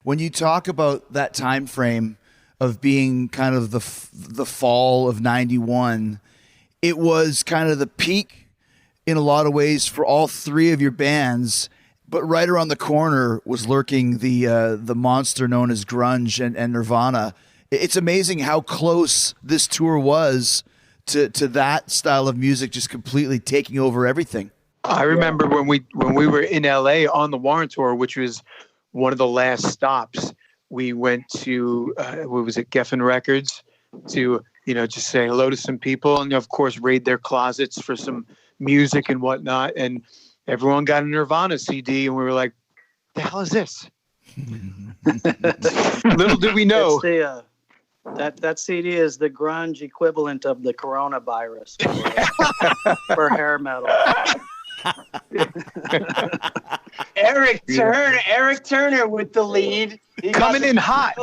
When you talk about that time frame of being kind of the fall of 91, it was kind of the peak in a lot of ways for all three of your bands, but right around the corner was lurking the monster known as grunge and Nirvana. It's amazing how close this tour was to that style of music just completely taking over everything. I remember when we were in LA on the Warrant tour, which was one of the last stops. We went to what was it, Geffen Records, to just say hello to some people, and of course raid their closets for some music and whatnot. And everyone got a Nirvana CD, and we were like, "The hell is this?" Little did we know. That CD is the grunge equivalent of the coronavirus for hair metal. Eric Turner with the lead. Coming in hot.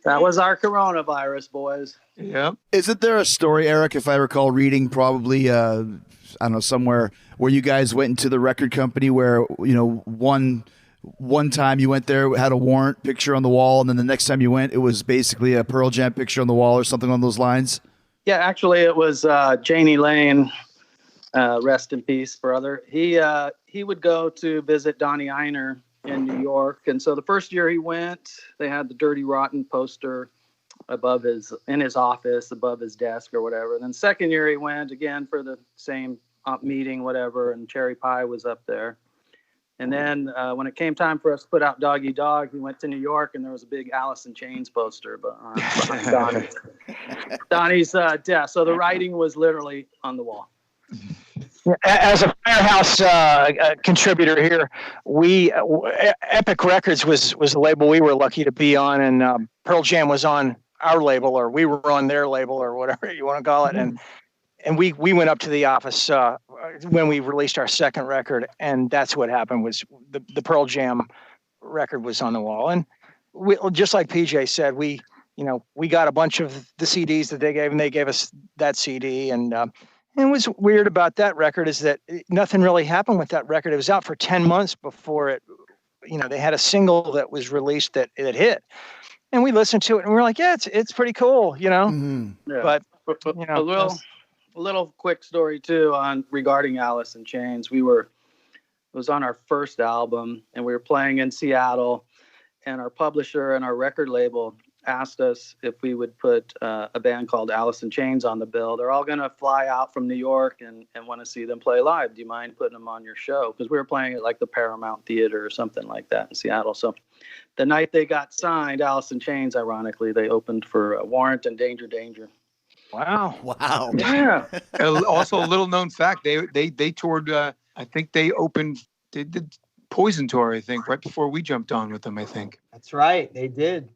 That was our coronavirus, boys. Yeah. Isn't there a story, Eric, if I recall reading probably, I don't know, somewhere where you guys went into the record company where, one time you went there, had a Warrant picture on the wall, and then the next time you went, it was basically a Pearl Jam picture on the wall or something on those lines? Yeah, actually, it was Jani Lane. Rest in peace, brother. He would go to visit Donnie Einer in New York, and so the first year he went, they had the Dirty Rotten poster in his office above his desk or whatever. And then second year he went again for the same meeting, whatever, and Cherry Pie was up there. And then when it came time for us to put out Doggy Dog, he went to New York, and there was a big Alice in Chains poster behind Donnie's desk. So the writing was literally on the wall. As a Firehouse contributor here, Epic Records was a label we were lucky to be on, and Pearl Jam was on our label, or we were on their label, or whatever you want to call it. And we went up to the office when we released our second record, and that's what happened. Was the Pearl Jam record was on the wall, and we, just like PJ said, we got a bunch of the CDs that they gave, and they gave us that CD, and what's weird about that record is that nothing really happened with that record. It was out for 10 months before it, they had a single that was released that it hit, and we listened to it and we were like, yeah, it's pretty cool, Yeah. But a little quick story too regarding Alice in Chains. It was on our first album, and we were playing in Seattle, and our publisher and our record label asked us if we would put a band called Alice in Chains on the bill. They're all going to fly out from New York and want to see them play live. Do you mind putting them on your show? Because we were playing at like the Paramount Theater or something like that in Seattle. So the night they got signed, Alice in Chains, ironically, they opened for Warrant and Danger Danger. Wow. Yeah. Also, a little known fact, they toured, I think they did Poison tour, I think, right before we jumped on with them, I think. That's right. They did.